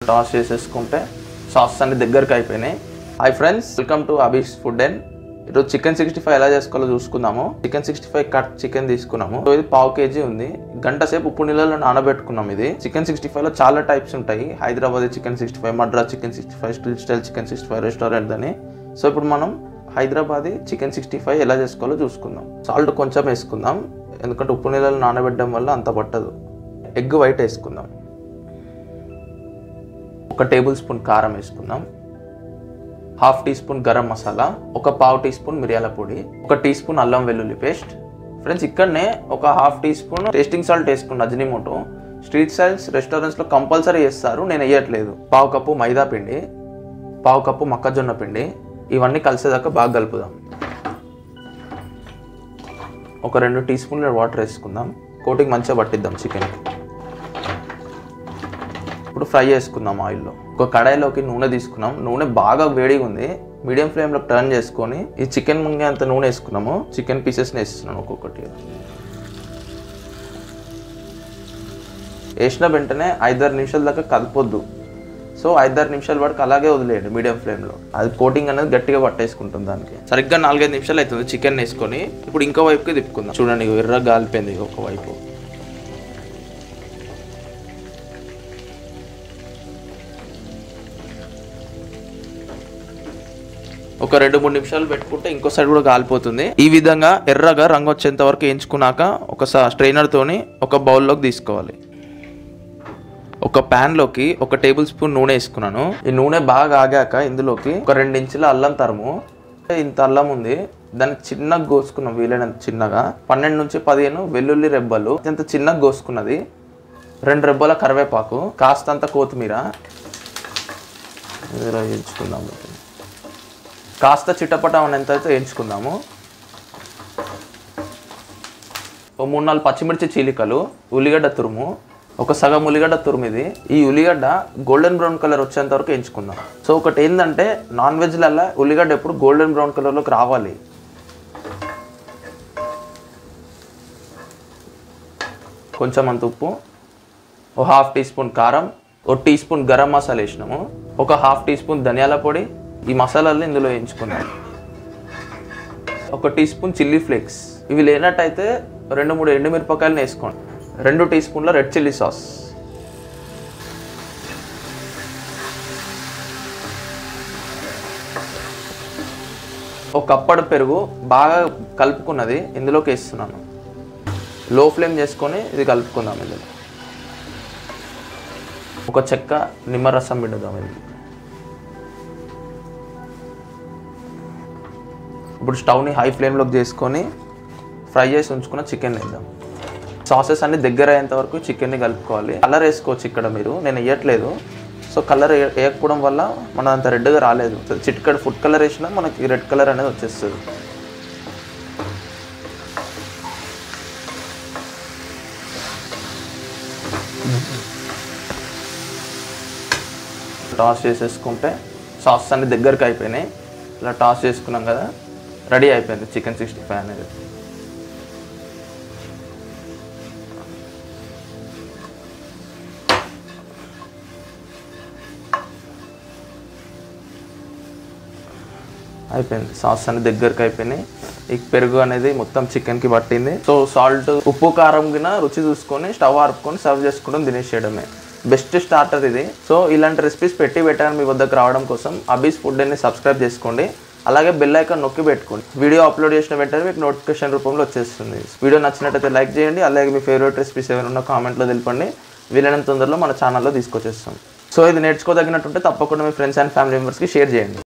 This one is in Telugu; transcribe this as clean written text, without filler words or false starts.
టాస్ చేసేసుకుంటే సాసెస్ అన్ని దగ్గరికి అయిపోయినాయి. Hi friends, welcome to Abhi's food and. ఈరోజు చికెన్ 65 ఎలా చేసుకోవాలో చూసుకుందాము. చికెన్ 65 కట్ చికెన్ తీసుకున్నాము. సో ఇది పావు కేజీ ఉంది. గంట సేపు ఉప్పు నీళ్ళలో నానబెట్టుకున్నాం. ఇది చికెన్ 65లో చాలా టైప్స్ ఉంటాయి. Hyderabad chicken 65, Madras chicken 65, street style chicken 65 restaurant అని. సో ఇప్పుడు మనం హైదరాబాదీ చికెన్ 65 ఎలా చేసుకోవాలో చూసుకుందాం. సాల్ట్ కొంచెం వేసుకుందాం, ఎందుకంటే ఉప్పు నీళ్ళలో నానబెట్టడం వల్ల అంత పట్టదు. ఎగ్ వైట్ వేసుకుందాం. 1 టేబుల్ స్పూన్ కారం వేసుకుందాం. 1/2 teaspoon garam masala, 1/4 teaspoon మిరియాల పొడి, 1 టీ స్పూన్ అల్లం వెల్లుల్లి పేస్ట్. ఫ్రెండ్స్, ఇక్కడనే 1/2 టీ స్పూన్ టేస్టింగ్ సాల్ట్ వేసుకున్న అజినోమోటో. స్ట్రీట్ స్టైల్స్ రెస్టారెంట్స్లో కంపల్సరీ వేస్తారు, నేను వేయట్లేదు. 1/2 కప్పు మైదా పిండి, 1/2 కప్పు మొక్కజొన్న పిండి. ఇవన్నీ కలిసేదాకా బాగా కలుపుదాం. 2 టీ స్పూన్ల వాటర్ వేసుకుందాం. కోటింగ్ మంచిగా పట్టిద్దాం చికెన్. ఇప్పుడు ఫ్రై చేసుకుందాం ఆయిల్లో. ఒక కడాయిలోకి నూనె తీసుకున్నాం. నూనె బాగా వేడిగా ఉంది. మీడియం ఫ్లేమ్లో టర్న్ చేసుకొని ఈ చికెన్ ముంగే అంత నూనె వేసుకున్నాము. చికెన్ పీసెస్ని వేస్తున్నాను ఒక్కొక్కటి. వేసిన వెంటనే 5-6 నిమిషాల దాకా కదపొద్దు. సో 5-6 నిమిషాల వరకు అలాగే వదిలేయండి మీడియం ఫ్లేమ్లో. అది కోటింగ్ అనేది గట్టిగా పట్టేసుకుంటుంది. దానికి సరిగ్గా 4-5 నిమిషాలు అవుతుంది చికెన్ వేసుకొని. ఇప్పుడు ఇంకో వైపుకి తిప్పుకుందాం. చూడండి, ఎర్రగా గాలిపోయింది ఒకవైపు. ఒక 2-3 నిమిషాలు పెట్టుకుంటే ఇంకో సైడ్ కూడా కాలిపోతుంది. ఈ విధంగా ఎర్రగా రంగు వచ్చేంత వరకు వేయించుకున్నాక ఒక స్ట్రైనర్ తోని ఒక బౌల్లోకి తీసుకోవాలి. ఒక ప్యాన్ లోకి 1 టేబుల్ స్పూన్ నూనె వేసుకున్నాను. ఈ నూనె బాగా ఆగాక ఇందులోకి 2 ఇంచుల అల్లం తరుము. ఇంత అల్లం ఉంది, దాన్ని చిన్నగా కోసుకున్నాం, వీలైనంత చిన్నగా. 12 నుంచి 15 వెల్లుల్లి రెబ్బలు, ఇంత చిన్నగా కోసుకున్నది. 2 రెబ్బల కరివేపాకు, కాస్తంత కొత్తిమీర వేయించుకుందాము. కాస్త చిట్టపట అనేంత అయితే వేయించుకుందాము. 3-4 పచ్చిమిర్చి చీలికలు, ఉల్లిగడ్డ తురుము, ఒక సగం ఉల్లిగడ్డ తురుమిది. ఈ ఉల్లిగడ్డ గోల్డెన్ బ్రౌన్ కలర్ వచ్చేంత వరకు వేయించుకుందాం. సో ఒకటి ఏంటంటే, నాన్ వెజ్లలో ఉల్లిగడ్డ ఎప్పుడు గోల్డెన్ బ్రౌన్ కలర్లోకి రావాలి. కొంచెం అంత ఉప్పు, 1/2 టీ స్పూన్ కారం, 1 టీ స్పూన్ గరం మసాలా వేసినాము, 1/2 టీ స్పూన్ ధనియాల పొడి. ఈ మసాలాలు ఇందులో వేయించుకుందాం. 1 టీ స్పూన్ చిల్లీ ఫ్లేక్స్. ఇవి లేనట్టయితే 2-3 ఎండుమిరపకాయలను వేసుకోండి. 2 టీ స్పూన్ల రెడ్ చిల్లీ సాస్. ఒక కప్పడు పెరుగు బాగా కలుపుకున్నది ఇందులోకి వేస్తున్నాను. లో ఫ్లేమ్ చేసుకొని ఇది కలుపుకుందాం. ఇందులో ఒక చెక్క నిమ్మరసం పిండుదాం. ఇది ఇప్పుడు స్టవ్ని హై ఫ్లేమ్లోకి చేసుకొని ఫ్రై చేసి ఉంచుకున్న చికెన్ వేద్దాం. సాసెస్ అన్ని దగ్గర అయ్యేంత వరకు చికెన్ని కలుపుకోవాలి. కలర్ వేసుకోవచ్చు ఇక్కడ మీరు, నేను వేయట్లేదు. సో కలర్ వేయకపోవడం వల్ల మన అంత రెడ్గా రాలేదు. చిటికెడు ఫుడ్ కలర్ వేసినా మనకి రెడ్ కలర్ అనేది వచ్చేస్తుంది. టాస్ చేసేసుకుంటే సాసెస్ అన్ని దగ్గరికి అయిపోయినాయి. ఇలా టాస్ చేసుకున్నాం కదా, రెడీ అయిపోయింది చికెన్ 65 అనేది. అయిపోయింది. సాస్ అన్ని దగ్గరికి అయిపోయినాయి. ఈ పెరుగు అనేది మొత్తం చికెన్కి పట్టింది. సో సాల్ట్, ఉప్పు, కారం గిన రుచి చూసుకొని స్టవ్ ఆర్పుకొని సర్వ్ చేసుకుంటాం, తినేసేయడమే. బెస్ట్ స్టార్టర్ ఇది. సో ఇలాంటి రెసిపీస్ పెట్టాను మీ వద్దకు రావడం కోసం అబీస్ ఫుడ్ అని సబ్స్క్రైబ్ చేసుకోండి. అలాగే బెల్ ఐకాన్ నొక్కి పెట్టుకోండి. వీడియో అప్లోడ్ చేసిన వెంటనే మీకు నోటిఫికేషన్ రూపంలో వచ్చేస్తుంది. వీడియో నచ్చినట్టయితే లైక్ చేయండి. అలాగే మీ ఫేవరెట్ రెసిపీస్ ఏమైనా ఉన్నా కామెంట్లో తెలపండి. వీలైనంత తొందరలో మన ఛానల్లో తీసుకొచ్చేస్తాం. సో ఇది నేర్చుకోదగినట్టుంటే తప్పకుండా మీ ఫ్రెండ్స్ అండ్ ఫ్యామిలీ మెంబర్స్కి షేర్ చేయండి.